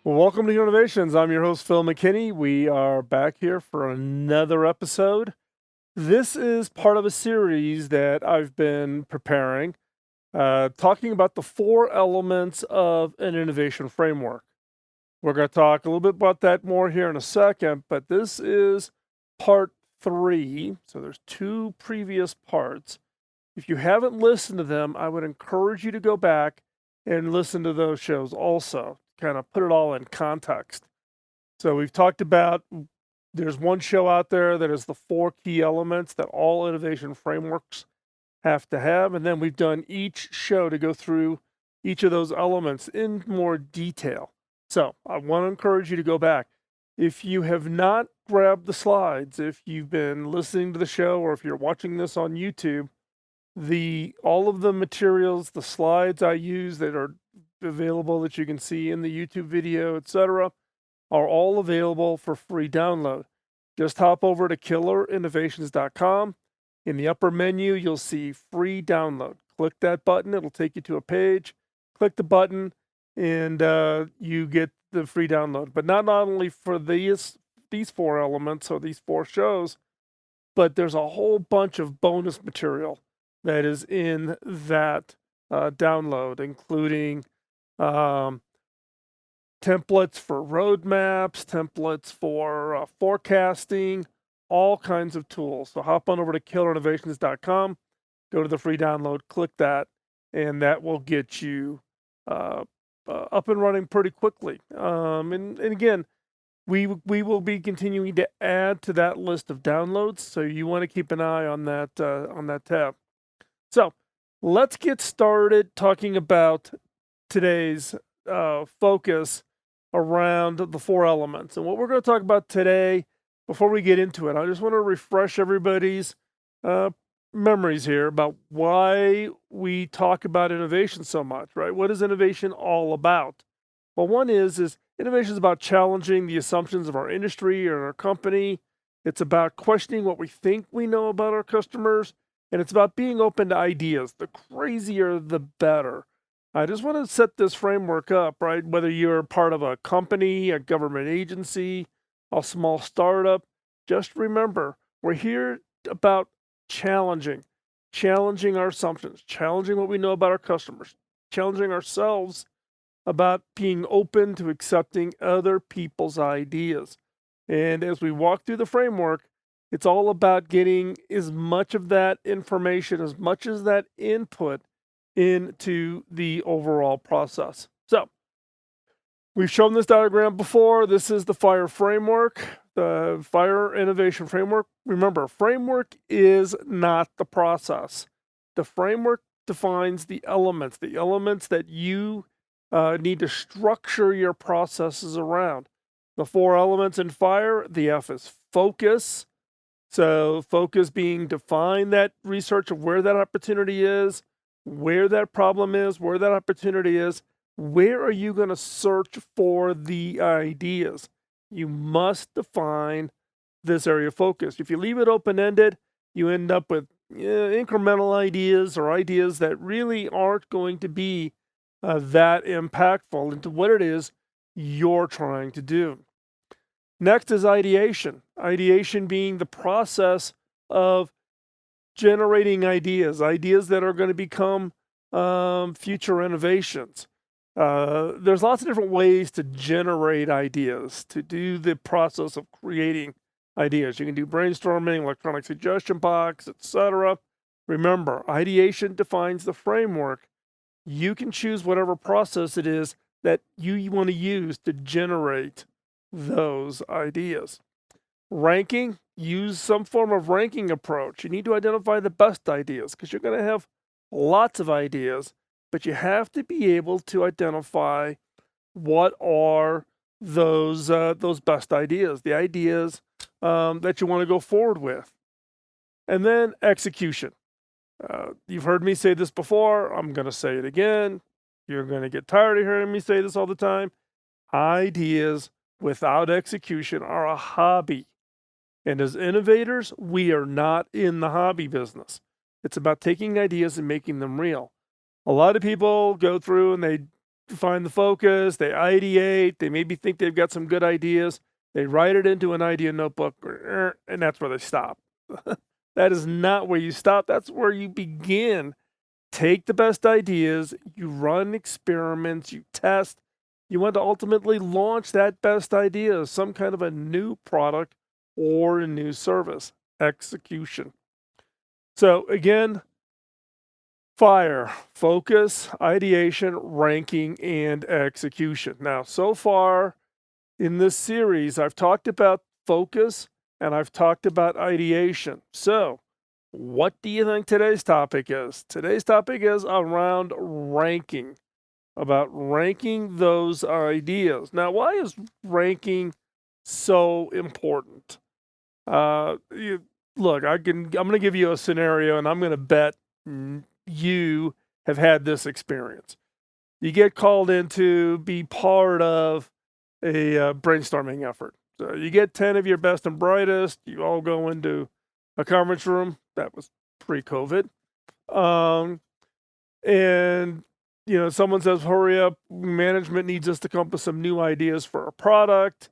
Well, welcome to Innovations. I'm your host, Phil McKinney. We are back here for another episode. This is part of a series that I've been preparing, talking about the four elements of an innovation framework. We're going to talk a little bit about that more here in a second, but this is part three. So there's two previous parts. If you haven't listened to them, I would encourage you to go back and listen to those shows also, kind of put it all in context. So we've talked about there's one show out there that is the four key elements that all innovation frameworks have to have. And then we've done each show to go through each of those elements in more detail. So I want to encourage you to go back. If you have not grabbed the slides, if you've been listening to the show, or if you're watching this on YouTube, all of the materials, the slides I use that are available that you can see in the YouTube video, etc., are all available for free download. Just hop over to killerinnovations.com. In the upper menu, you'll see free download. Click that button, it'll take you to a page. Click the button, and you get the free download. But not only for these four elements or these four shows, but there's a whole bunch of bonus material that is in that download, including templates for roadmaps, templates for forecasting, all kinds of tools. So hop on over to killerinnovations.com, go to the free download, click that, and that will get you up and running pretty quickly. And again, we will be continuing to add to that list of downloads, so you want to keep an eye on that tab. So let's get started talking about today's focus around the four elements. And what we're going to talk about today, before we get into it, I just want to refresh everybody's memories here about why we talk about innovation so much, right? What is innovation all about? Well, one is innovation is about challenging the assumptions of our industry or our company. It's about questioning what we think we know about our customers, and it's about being open to ideas. The crazier, the better. I just want to set this framework up, right? Whether you're part of a company, a government agency, a small startup, just remember, we're here about challenging our assumptions, challenging what we know about our customers, challenging ourselves about being open to accepting other people's ideas. And as we walk through the framework, it's all about getting as much of that information, as much as that input into the overall process. So we've shown this diagram before. This is the FIRE framework, the FIRE innovation framework. Remember, framework is not the process. The framework defines the elements that you need to structure your processes around. The four elements in FIRE, the F is focus. So focus being define that research of where that opportunity is, where that problem is, where that opportunity is. Where are you going to search for the ideas? You must define this area of focus. If you leave it open-ended, you end up with incremental ideas or ideas that really aren't going to be that impactful into what it is you're trying to do. Next is ideation. Ideation being the process of generating ideas that are going to become future innovations. There's lots of different ways to generate ideas, to do the process of creating ideas. You can do brainstorming, electronic suggestion box, etc. Remember, ideation defines the framework. You can choose whatever process it is that you want to use to generate those ideas. Ranking, use some form of ranking approach. You need to identify the best ideas because you're going to have lots of ideas, but you have to be able to identify what are those best ideas, the ideas that you want to go forward with. And then execution. You've heard me say this before. I'm going to say it again. You're going to get tired of hearing me say this all the time. Ideas without execution are a hobby. And as innovators, we are not in the hobby business. It's about taking ideas and making them real. A lot of people go through and they find the focus, they ideate, they maybe think they've got some good ideas, they write it into an idea notebook, and that's where they stop. That is not where you stop, that's where you begin. Take the best ideas, you run experiments, you test. You want to ultimately launch that best idea, some kind of a new product or a new service. Execution. So again, fire, focus, ideation, ranking, and execution. Now, so far in this series, I've talked about focus and I've talked about ideation. So, what do you think today's topic is? Today's topic is around ranking, about ranking those ideas. Now, why is ranking so important? You, look, I'm going to give you a scenario, and I'm going to bet you have had this experience. You get called in to be part of a brainstorming effort. So you get 10 of your best and brightest. You all go into a conference room. That was pre-COVID. And someone says, hurry up, management needs us to come up with some new ideas for a product.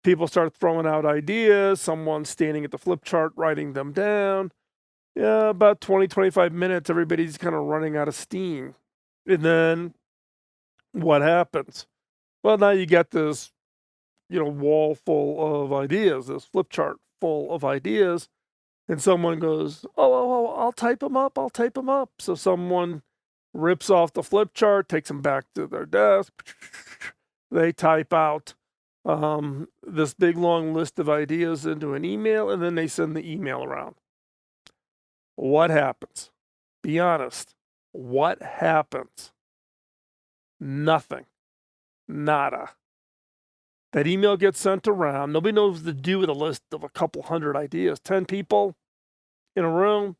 People start throwing out ideas. Someone's standing at the flip chart, writing them down. Yeah, about 20, 25 minutes, everybody's kind of running out of steam. And then what happens? Well, now you get this, wall full of ideas, this flip chart full of ideas. And someone goes, oh, I'll type them up. I'll type them up. So someone rips off the flip chart, takes them back to their desk. They type out this big long list of ideas into an email, and then they send the email around. What happens? Be honest. What happens? Nothing. Nada. That email gets sent around. Nobody knows what to do with a list of a couple hundred ideas. 10 people in a room,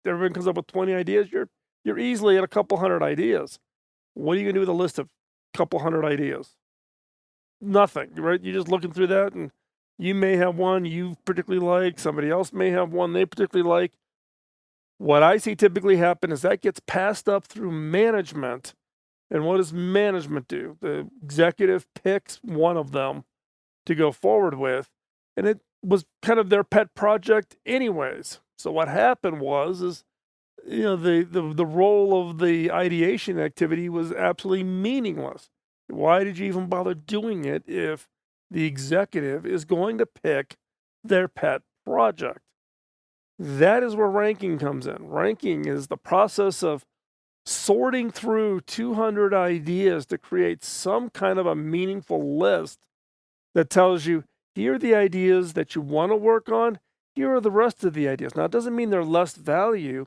everyone comes up with 20 ideas. You're easily at a couple hundred ideas. What are you going to do with a list of a couple hundred ideas? Nothing, right? You're just looking through that, and you may have one you particularly like. Somebody else may have one they particularly like. What I see typically happen is that gets passed up through management. And what does management do? The executive picks one of them to go forward with, and it was kind of their pet project anyways. So what happened was the role of the ideation activity was absolutely meaningless. Why did you even bother doing it if the executive is going to pick their pet project? That is where ranking comes in. Ranking is the process of sorting through 200 ideas to create some kind of a meaningful list that tells you, here are the ideas that you want to work on, here are the rest of the ideas. Now, it doesn't mean they're less value,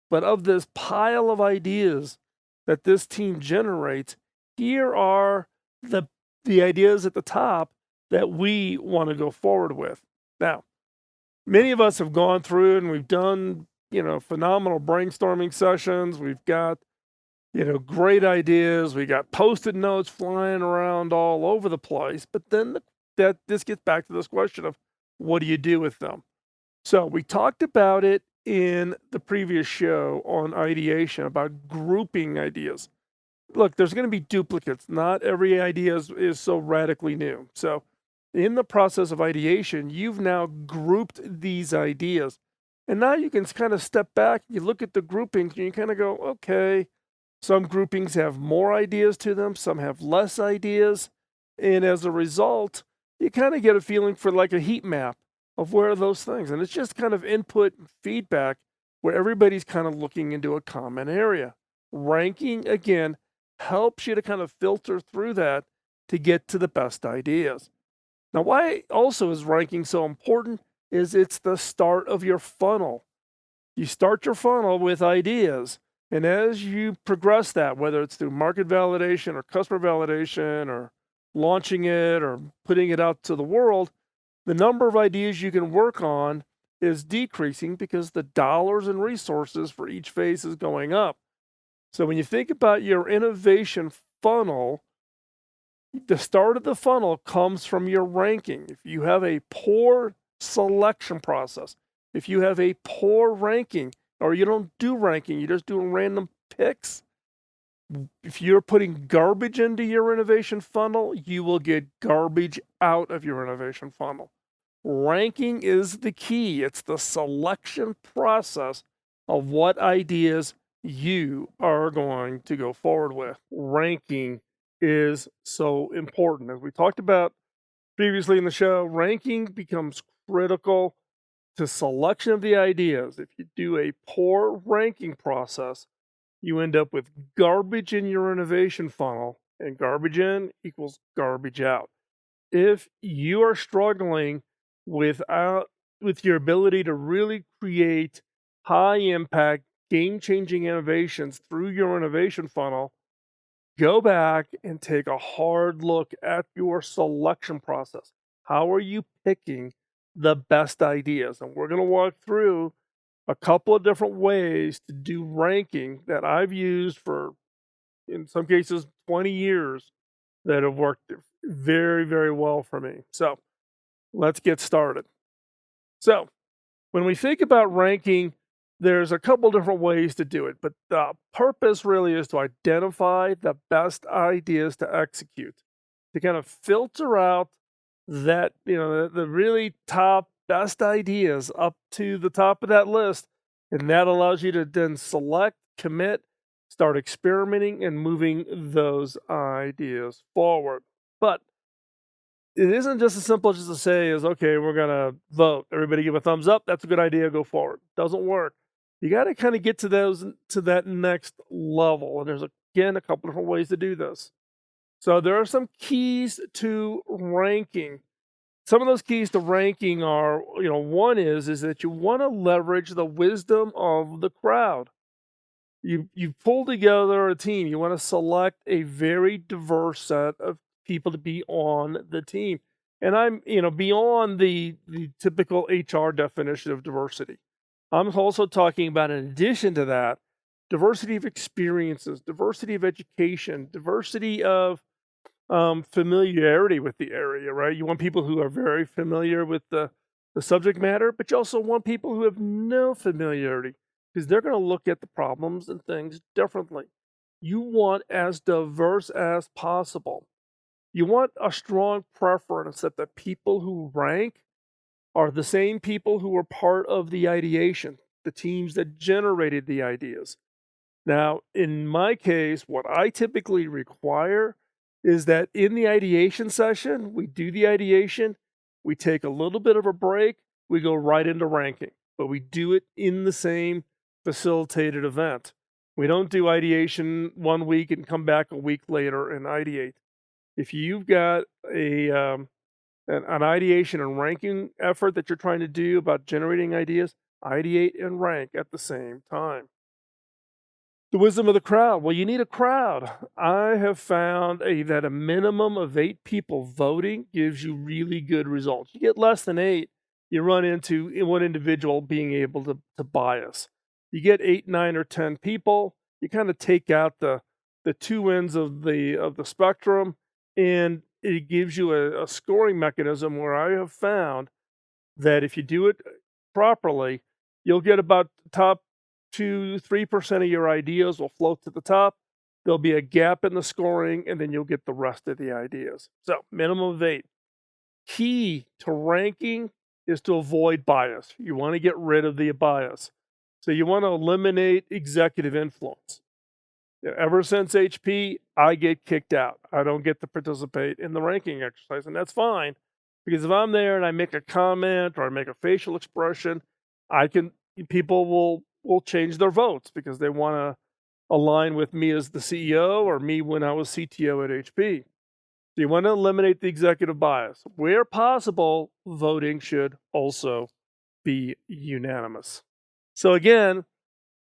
but of this pile of ideas that this team generates, here are the ideas at the top that we want to go forward with. Now, many of us have gone through and we've done, phenomenal brainstorming sessions. We've got, great ideas. We got Post-it notes flying around all over the place. But then this gets back to this question of what do you do with them? So we talked about it in the previous show on ideation about grouping ideas. Look, there's going to be duplicates. Not every idea is so radically new. So in the process of ideation, you've now grouped these ideas. And now you can kind of step back, you look at the groupings, and you kind of go, okay, some groupings have more ideas to them, some have less ideas. And as a result, you kind of get a feeling for like a heat map of where are those things. And it's just kind of input and feedback where everybody's kind of looking into a common area. Ranking, again, helps you to kind of filter through that to get to the best ideas. Now, why also is ranking so important is it's the start of your funnel. You start your funnel with ideas, and as you progress that, whether it's through market validation or customer validation or launching it or putting it out to the world, the number of ideas you can work on is decreasing because the dollars and resources for each phase is going up. So when you think about your innovation funnel, the start of the funnel comes from your ranking. If you have a poor selection process, if you have a poor ranking, or you don't do ranking, you're just doing random picks, If you're putting garbage into your innovation funnel, you will get garbage out of your innovation funnel. Ranking is the key. It's the selection process of what ideas you are going to go forward with. Ranking is so important. As we talked about previously in the show, ranking becomes critical to selection of the ideas. If you do a poor ranking process, you end up with garbage in your innovation funnel, and garbage in equals garbage out. If you are struggling with your ability to really create high impact, game changing innovations through your innovation funnel, go back and take a hard look at your selection process. How are you picking the best ideas? And we're going to walk through a couple of different ways to do ranking that I've used for, in some cases, 20 years that have worked very, very well for me. So let's get started. So, when we think about ranking, there's a couple different ways to do it, but the purpose really is to identify the best ideas to execute, to kind of filter out that, the really top best ideas up to the top of that list. And that allows you to then select, commit, start experimenting, and moving those ideas forward. But it isn't just as simple just to say is, okay, we're gonna vote. Everybody give a thumbs up. That's a good idea. Go forward. Doesn't work. You got to kind of get to that next level. And there's again a couple different ways to do this. So there are some keys to ranking. Some of those keys to ranking are, one is that you want to leverage the wisdom of the crowd. You pull together a team. You want to select a very diverse set of people to be on the team. And I'm, beyond the typical HR definition of diversity. I'm also talking about, in addition to that, diversity of experiences, diversity of education, diversity of familiarity with the area, right? You want people who are very familiar with the subject matter, but you also want people who have no familiarity because they're going to look at the problems and things differently. You want as diverse as possible. You want a strong preference that the people who rank are the same people who were part of the ideation, the teams that generated the ideas. Now, in my case, what I typically require is that in the ideation session, we do the ideation, we take a little bit of a break, we go right into ranking, but we do it in the same facilitated event. We don't do ideation 1 week and come back a week later and ideate. If you've got an ideation and ranking effort that you're trying to do about generating ideas, ideate and rank at the same time. The wisdom of the crowd. Well, you need a crowd. I have found that a minimum of 8 people voting gives you really good results. You get less than 8, you run into one individual being able to bias. You get 8, 9, or 10 people, you kind of take out the two ends of the spectrum, and it gives you a scoring mechanism where I have found that if you do it properly, you'll get about top 2-3% of your ideas will float to the top. There'll be a gap in the scoring, and then you'll get the rest of the ideas. So, minimum of 8. Key to ranking is to avoid bias. You want to get rid of the bias. So, you want to eliminate executive influence. Ever since HP, I get kicked out. I don't get to participate in the ranking exercise, and that's fine because if I'm there and I make a comment or I make a facial expression, people will change their votes because they want to align with me as the CEO or me when I was CTO at HP. So you want to eliminate the executive bias. Where possible, voting should also be unanimous. So again,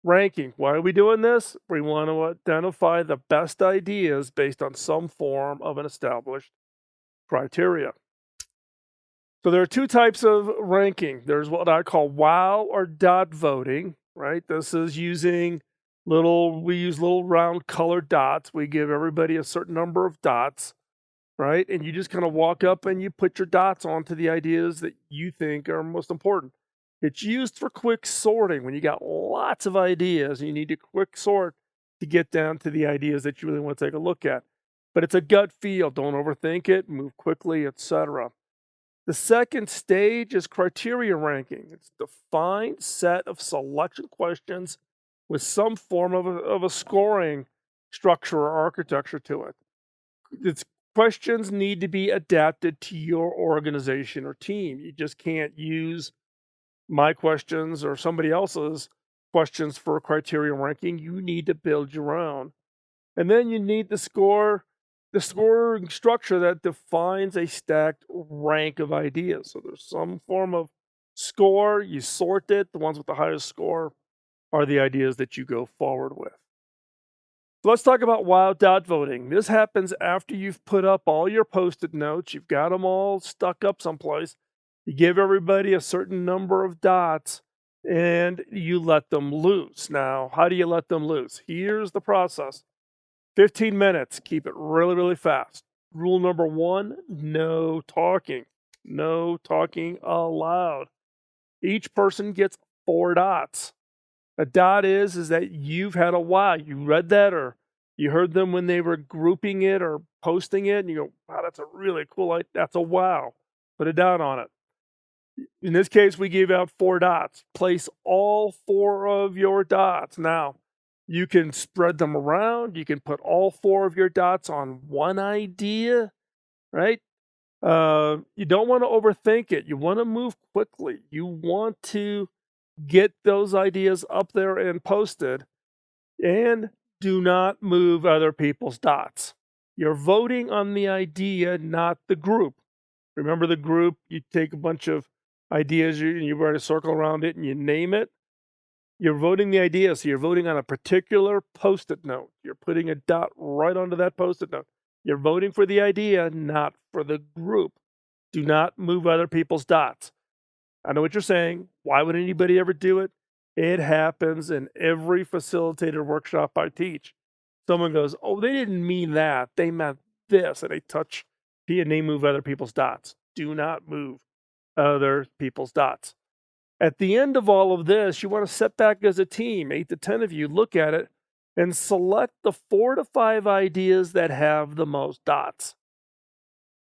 ranking. Why are we doing this? We want to identify the best ideas based on some form of an established criteria. So there are 2 types of ranking. There's what I call wow or dot voting, right? This is we use little round colored dots. We give everybody a certain number of dots, right? And you just kind of walk up and you put your dots onto the ideas that you think are most important. It's used for quick sorting when you got lots of ideas and you need to quick sort. to get down to the ideas that you really want to take a look at. But it's a gut feel. Don't overthink it, move quickly, etc. The second stage is criteria ranking. It's a defined set of selection questions with some form of a scoring structure or architecture to it. Its questions need to be adapted to your organization or team. You just can't use my questions or somebody else's questions for criteria ranking. You need to build your own. And then you need the scoring structure that defines a stacked rank of ideas. So there's some form of score, you sort it, the ones with the highest score are the ideas that you go forward with. So let's talk about wild dot voting. This happens after you've put up all your post-it notes, you've got them all stuck up someplace. You give everybody a certain number of dots and you let them loose. Now, how do you let them loose? Here's the process. 15 minutes, keep it really, really fast. Rule number one, no talking. No talking allowed. Each person gets 4 dots. A dot is that you've had a wow. You read that or you heard them when they were grouping it or posting it, and you go, wow, that's a really cool, that's a wow. Put a dot on it. In this case, we gave out 4 dots. Place all 4 of your dots. Now, you can spread them around. You can put all 4 of your dots on one idea, right? You don't want to overthink it. You want to move quickly. You want to get those ideas up there and posted, and do not move other people's dots. You're voting on the idea, not the group. Remember the group, you take a bunch of ideas, you write a circle around it and you name it. You're voting the idea, so you're voting on a particular post-it note. You're putting a dot right onto that post-it note. You're voting for the idea, not for the group. Do not move other people's dots. I know what you're saying. Why would anybody ever do it? It happens in every facilitator workshop I teach. Someone goes, oh, they didn't mean that. They meant this. And they touch and they move other people's dots. Do not move other people's dots. At the end of all of this, you want to sit back as a team, 8 to 10 of you, look at it, and select the 4 to 5 ideas that have the most dots.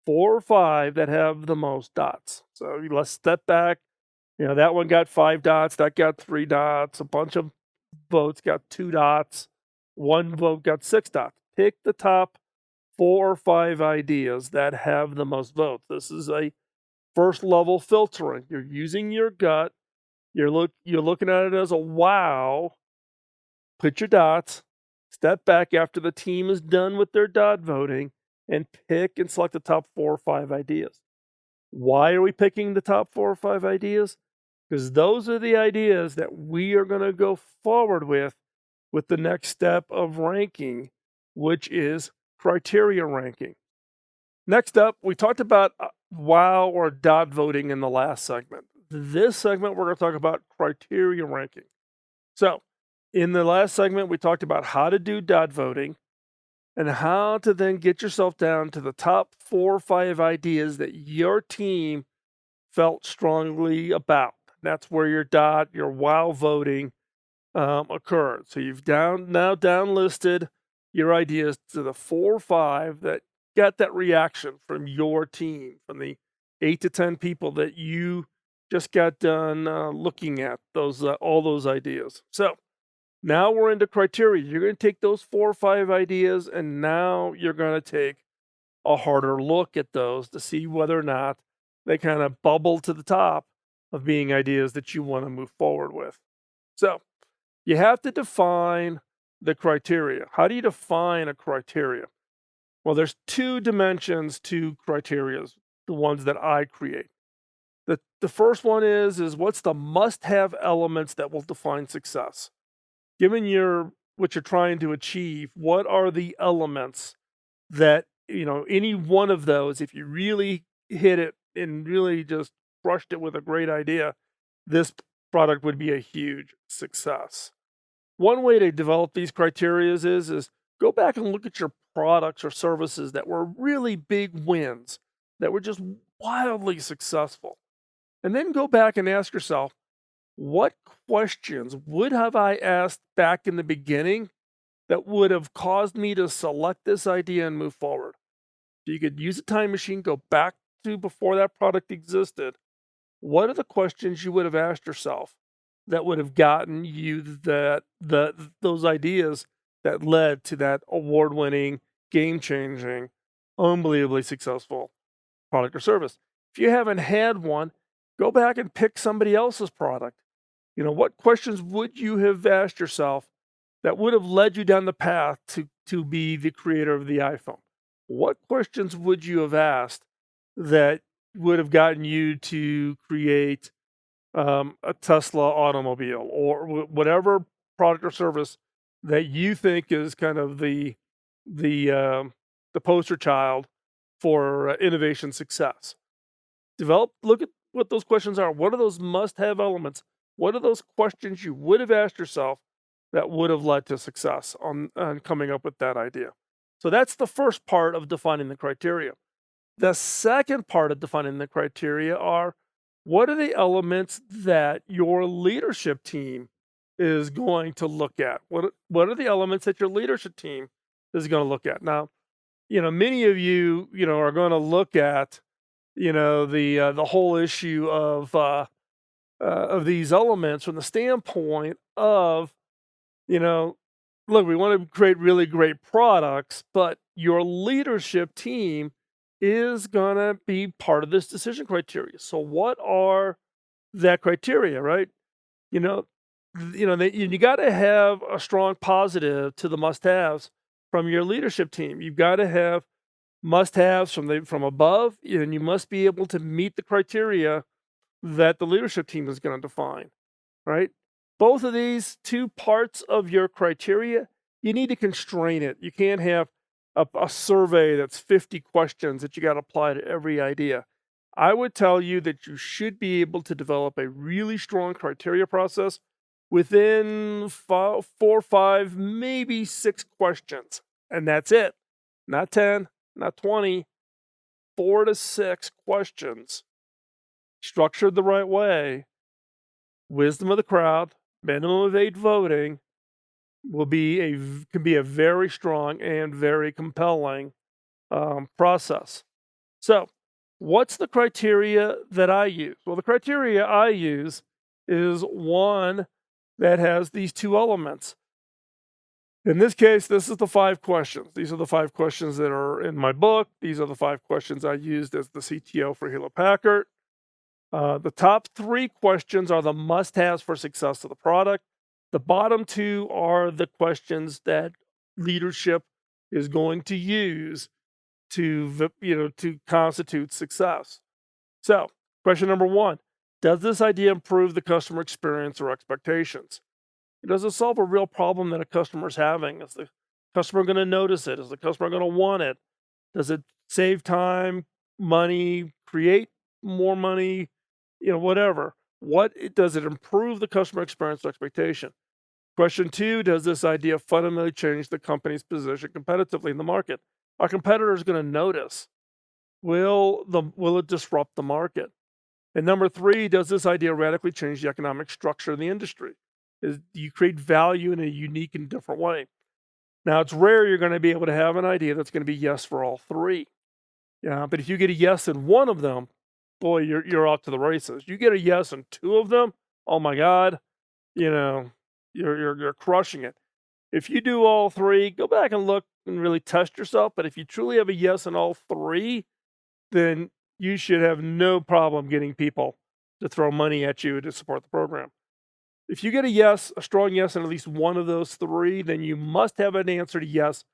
4 or 5 that have the most dots. So let's step back. That one got 5 dots, that got 3 dots, a bunch of votes got 2 dots, one vote got 6 dots. Pick the top 4 or 5 ideas that have the most votes. This is a first level filtering. You're using your gut. You're looking at it as a wow. Put your dots, step back after the team is done with their dot voting, and pick and select the top 4 or 5 ideas. Why are we picking the top 4 or 5 ideas? Because those are the ideas that we are going to go forward with the next step of ranking, which is criteria ranking. Next up, we talked about wow or dot voting in the last segment. This segment, we're going to talk about criteria ranking. So, in the last segment, we talked about how to do dot voting and how to then get yourself down to the top 4 or 5 ideas that your team felt strongly about. That's where your wow voting occurred. So you've now downlisted your ideas to the 4 or 5 that got that reaction from your team, from the 8 to 10 people that you just got done looking at those all those ideas. So now we're into criteria. You're going to take those 4 or 5 ideas, and now you're going to take a harder look at those to see whether or not they kind of bubble to the top of being ideas that you want to move forward with. So you have to define the criteria. How do you define a criteria? Well, there's 2 dimensions to criteria, the ones that I create. The first one is what's the must-have elements that will define success? Given what you're trying to achieve, what are the elements that, any one of those, if you really hit it and really just crushed it with a great idea, this product would be a huge success. One way to develop these criteria is go back and look at your products or services that were really big wins, that were just wildly successful. And then go back and ask yourself, what questions would have I asked back in the beginning that would have caused me to select this idea and move forward? So you could use a time machine, go back to before that product existed. What are the questions you would have asked yourself that would have gotten you those ideas that led to that award-winning, game-changing, unbelievably successful product or service? If you haven't had one, go back and pick somebody else's product. What questions would you have asked yourself that would have led you down the path to be the creator of the iPhone? What questions would you have asked that would have gotten you to create a Tesla automobile or whatever product or service that you think is kind of the the poster child for innovation success? Look at what those questions are. What are those must-have elements? What are those questions you would have asked yourself that would have led to success on coming up with that idea? So that's the first part of defining the criteria. The second part of defining the criteria are, what are the elements that your leadership team is going to look at? What are the elements that your leadership team is going to look at? Now, many of you, are going to look at, the whole issue of these elements from the standpoint of, you know, look, we want to create really great products, but your leadership team is gonna be part of this decision criteria. So what are that criteria, right? You know, you got to have a strong positive to the must-haves from your leadership team. You've got to have must-haves from above, and you must be able to meet the criteria that the leadership team is going to define, right? Both of these two parts of your criteria, you need to constrain it. You can't have a survey that's 50 questions that you got to apply to every idea. I would tell you that you should be able to develop a really strong criteria process within 4, 5, maybe 6 questions. And that's it. Not 10, not 20, 4 to 6 questions structured the right way. Wisdom of the crowd, minimum of 8 voting can be a very strong and very compelling process. So, what's the criteria that I use? Well, the criteria I use is one that has these two elements. In this case, this is the 5 questions. These are the 5 questions that are in my book. These are the 5 questions I used as the CTO for Hewlett Packard. The top 3 questions are the must-haves for success of the product. The bottom 2 are the questions that leadership is going to use to constitute success. So, question number 1, does this idea improve the customer experience or expectations? Does it solve a real problem that a customer is having? Is the customer going to notice it? Is the customer going to want it? Does it save time, money, create more money, whatever? Does it improve the customer experience or expectation? Question 2, does this idea fundamentally change the company's position competitively in the market? Are competitors going to notice? Will it disrupt the market? And number 3, does this idea radically change the economic structure of the industry? Do you create value in a unique and different way? Now, it's rare you're going to be able to have an idea that's going to be yes for all 3. Yeah, but if you get a yes in one of them, boy, you're off to the races. You get a yes in 2 of them, oh my God, you know, you're crushing it. If you do all 3, go back and look and really test yourself. But if you truly have a yes in all 3, then you should have no problem getting people to throw money at you to support the program. If you get a yes, a strong yes in at least one of those 3, then you must have an answer to yes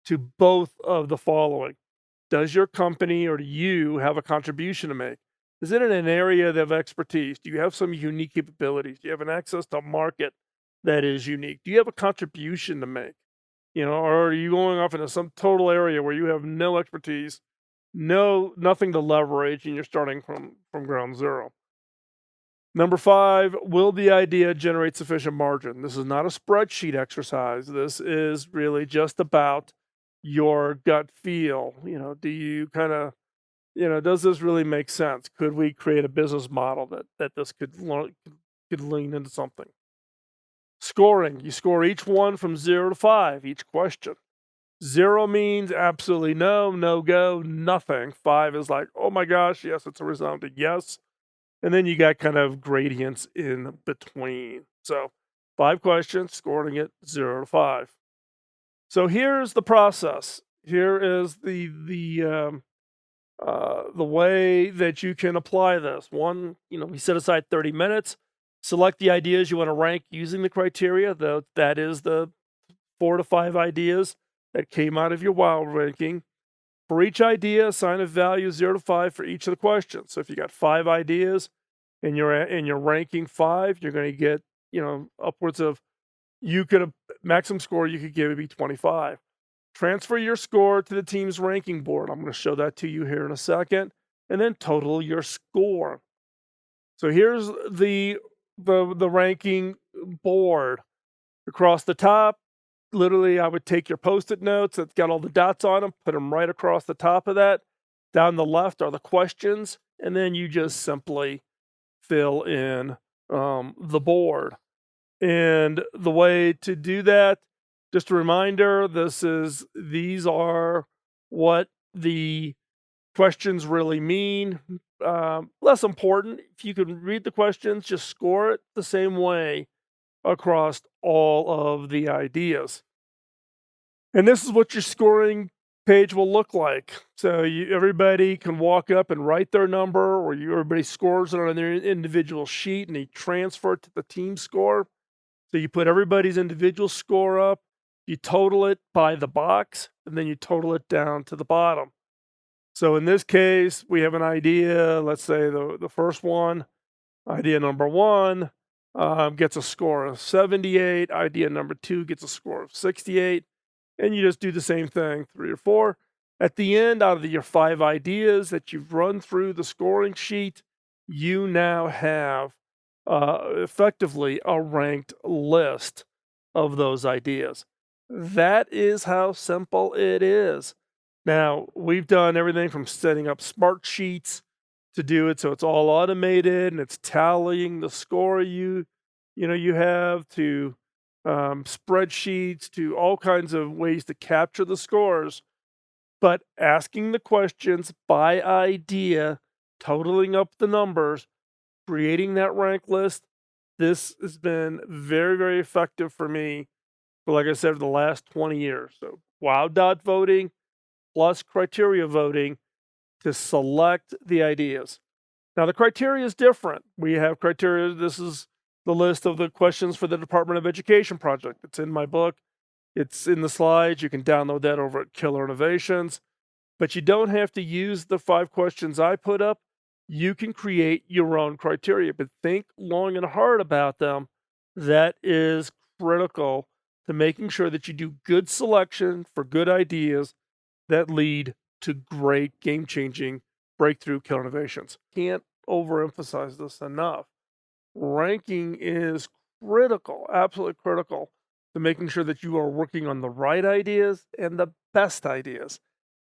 to both of the following. Does your company or do you have a contribution to make? Is it in an area of expertise? Do you have some unique capabilities? Do you have an access to market that is unique? Do you have a contribution to make? Or are you going off into some total area where you have no expertise, nothing to leverage, and you're starting from ground zero? Number 5, will the idea generate sufficient margin? This is not a spreadsheet exercise. This is really just about your gut feel. Do you kind of, does this really make sense? Could we create a business model that this could lean into something? Scoring, you score each one from 0 to 5, each question. 0 means absolutely no, no go, nothing. 5 is like, oh my gosh, yes, it's a resounding yes. And then you got kind of gradients in between. So 5 questions, scoring it 0 to 5. So here's the process. Here is the way that you can apply this. One, we set aside 30 minutes. Select the ideas you want to rank using the criteria. That is the 4 to 5 ideas that came out of your WOW ranking. For each idea, assign a value 0 to 5 for each of the questions. So if you got 5 ideas and you're ranking 5, you're going to get, upwards of, you could have maximum score you could give would be 25. Transfer your score to the team's ranking board. I'm going to show that to you here in a second, and then total your score. So here's the ranking board. Across the top, literally, I would take your Post-it notes that's got all the dots on them, put them right across the top of that. Down the left are the questions, and then you just simply fill in the board. And the way to do that, just a reminder, these are what the questions really mean. Less important, if you can read the questions, just score it the same way across all of the ideas. And this is what your scoring page will look like. So everybody can walk up and write their number, or everybody scores it on their individual sheet and they transfer it to the team score. So you put everybody's individual score up, you total it by the box, and then you total it down to the bottom. So in this case, we have an idea, let's say the first one, idea number 1, gets a score of 78, idea number 2 gets a score of 68, and you just do the same thing, 3 or 4. At the end, out of your 5 ideas that you've run through the scoring sheet, you now have effectively a ranked list of those ideas. That is how simple it is. Now, we've done everything from setting up smart sheets to do it so it's all automated and it's tallying the score you have, to spreadsheets, to all kinds of ways to capture the scores. But asking the questions by idea, totaling up the numbers, creating that rank list, this has been very, very effective for me for, like I said, for the last 20 years. So wow dot voting plus criteria voting to select the ideas. Now the criteria is different. We have criteria. This is the list of the questions for the Department of Education project. It's in my book. It's in the slides. You can download that over at Killer Innovations. But you don't have to use the 5 questions I put up. You can create your own criteria, but think long and hard about them. That is critical to making sure that you do good selection for good ideas that lead to great game-changing breakthrough killer innovations. Can't overemphasize this enough. Ranking is critical, absolutely critical, to making sure that you are working on the right ideas and the best ideas.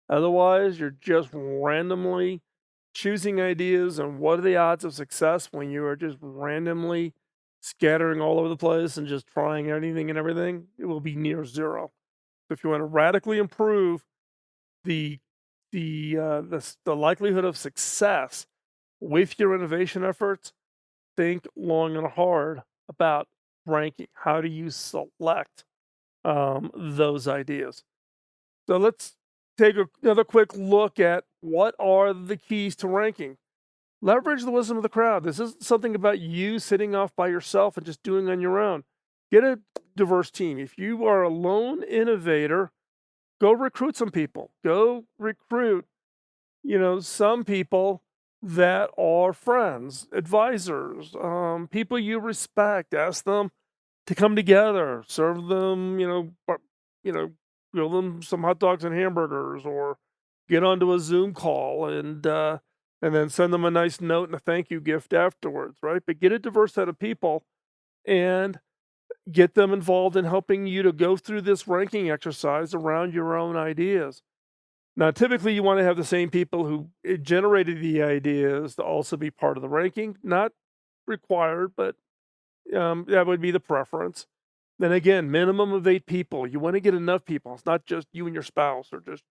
Otherwise, you're just randomly choosing ideas, and what are the odds of success when you are just randomly scattering all over the place and just trying anything and everything? It will be near 0. So if you want to radically improve the the likelihood of success with your innovation efforts, think long and hard about ranking. How do you select those ideas? So let's take another quick look at what are the keys to ranking. Leverage the wisdom of the crowd. This isn't something about you sitting off by yourself and just doing on your own. Get a diverse team. If you are a lone innovator, go recruit some people. Go recruit, some people that are friends, advisors, people you respect. Ask them to come together, serve them, grill them some hot dogs and hamburgers, or get onto a Zoom call and then send them a nice note and a thank you gift afterwards, right? But get a diverse set of people and get them involved in helping you to go through this ranking exercise around your own ideas. Now, typically, you want to have the same people who generated the ideas to also be part of the ranking. Not required, but that would be the preference. Then again, minimum of 8 people. You want to get enough people. It's not just you and your spouse or just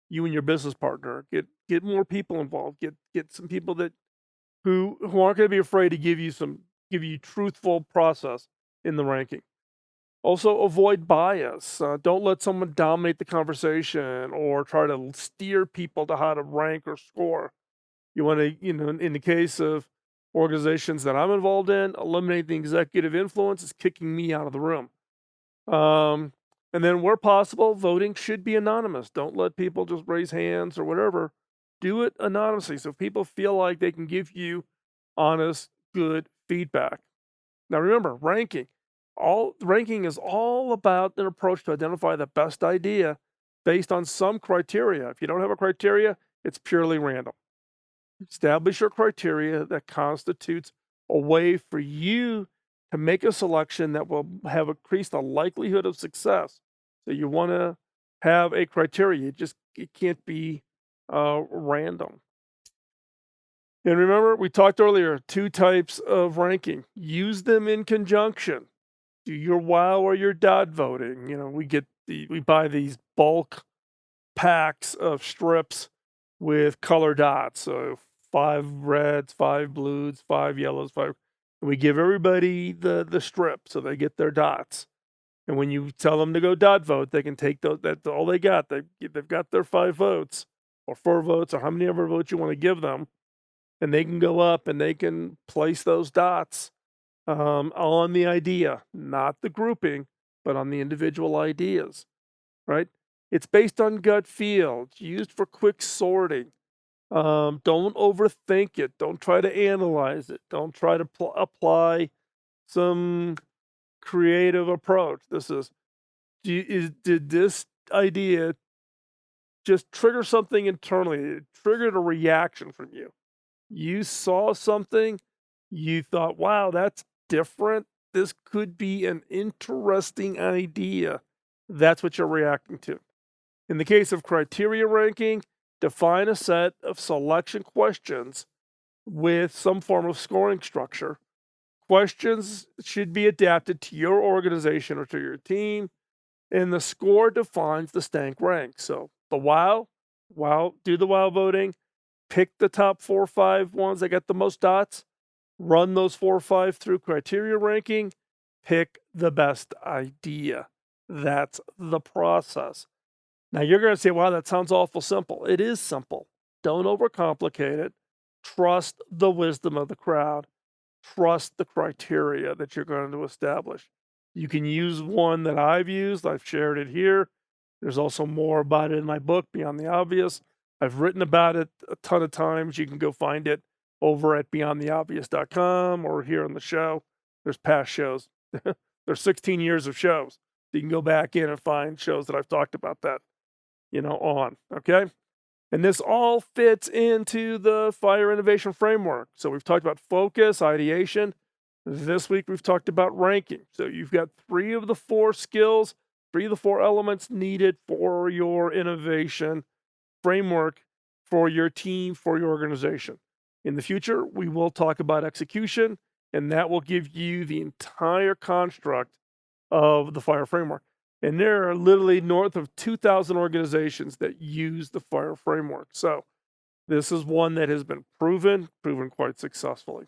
you and your business partner. Get more people involved. Get some people that who aren't going to be afraid to give you truthful process in the ranking. Also, avoid bias. Don't let someone dominate the conversation or try to steer people to how to rank or score. You want to, in the case of organizations that I'm involved in, eliminate the executive influence is kicking me out of the room. Um, and then, where possible, voting should be anonymous. Don't let people just raise hands or whatever. Do it anonymously so people feel like they can give you honest, good feedback. Now remember, ranking is all about an approach to identify the best idea based on some criteria. If you don't have a criteria, it's purely random. Establish your criteria that constitutes a way for you to make a selection that will have increased the likelihood of success. So you want to have a criteria. It can't be random. And remember, we talked earlier, two types of ranking. Use them in conjunction. Do your wow or your dot voting. We buy these bulk packs of strips with color dots. So 5 reds, 5 blues, 5 yellows, 5. And we give everybody the strip so they get their dots. And when you tell them to go dot vote, they can take those. That's all they got. They've got their 5 votes or 4 votes or how many ever votes you want to give them, and they can go up and they can place those dots on the idea, not the grouping, but on the individual ideas, right? It's based on gut feel. It's used for quick sorting. Don't overthink it. Don't try to analyze it. Don't try to apply some creative approach. Did this idea just trigger something internally? It triggered a reaction from you. You saw something, you thought, wow, that's different. This could be an interesting idea. That's what you're reacting to. In the case of criteria ranking, define a set of selection questions with some form of scoring structure. Questions should be adapted to your organization or to your team, and the score defines the stank rank. So do the wow voting, pick the top 4 or 5 ones that get the most dots, run those 4 or 5 through criteria ranking, pick the best idea. That's the process. Now you're going to say, wow, that sounds awful simple. It is simple. Don't overcomplicate it. Trust the wisdom of the crowd. Trust the criteria that you're going to establish. You can use one that I've used. I've shared it here. There's also more about it in my book, Beyond the Obvious. I've written about it a ton of times. You can go find it over at beyondtheobvious.com or here on the show. There's past shows. There's 16 years of shows. So you can go back in and find shows that I've talked about that, on. Okay. And this all fits into the FIRE innovation framework. So we've talked about focus, ideation. This week we've talked about ranking. So you've got 3 of the 4 skills, 3 of the 4 elements needed for your innovation framework for your team, for your organization. In the future, we will talk about execution, and that will give you the entire construct of the FIRE framework. And there are literally north of 2,000 organizations that use the FIRE framework. So this is one that has been proven quite successfully.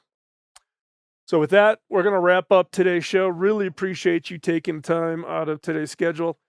So with that, we're going to wrap up today's show. Really appreciate you taking time out of today's schedule.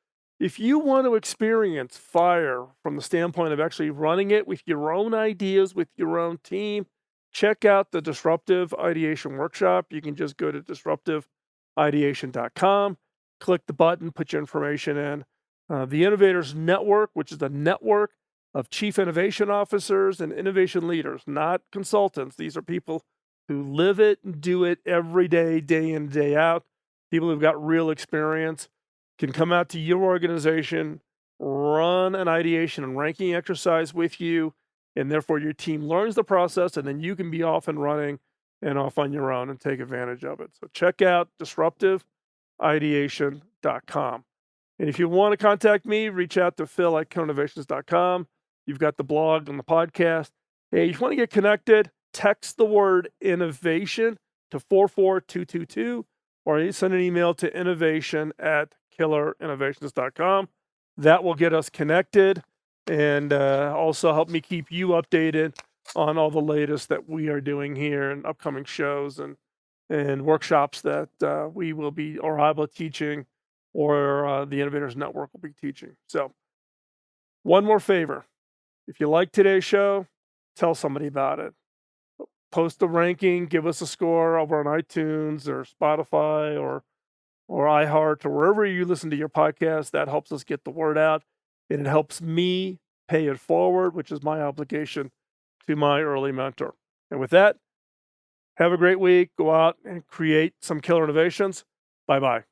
If you want to experience FIRE from the standpoint of actually running it with your own ideas, with your own team, check out the Disruptive Ideation Workshop. You can just go to disruptiveideation.com, click the button, put your information in. The Innovators Network, which is a network of chief innovation officers and innovation leaders, not consultants. These are people who live it and do it every day, day in, day out. People who've got real experience can come out to your organization, run an ideation and ranking exercise with you, and therefore your team learns the process, and then you can be off and running and off on your own and take advantage of it. So check out disruptiveideation.com. And if you want to contact me, reach out to phil@coinnovations.com. You've got the blog and the podcast. Hey, if you want to get connected, text the word innovation to 44222. or you send an email to innovation@killerinnovations.com. That will get us connected and also help me keep you updated on all the latest that we are doing here and upcoming shows and workshops that we will be or I will be teaching or the Innovators Network will be teaching. So, one more favor. If you like today's show, tell somebody about it. Post a ranking, give us a score over on iTunes or Spotify or iHeart or wherever you listen to your podcast. That helps us get the word out and it helps me pay it forward, which is my obligation to my early mentor. And with that, have a great week. Go out and create some killer innovations. Bye bye.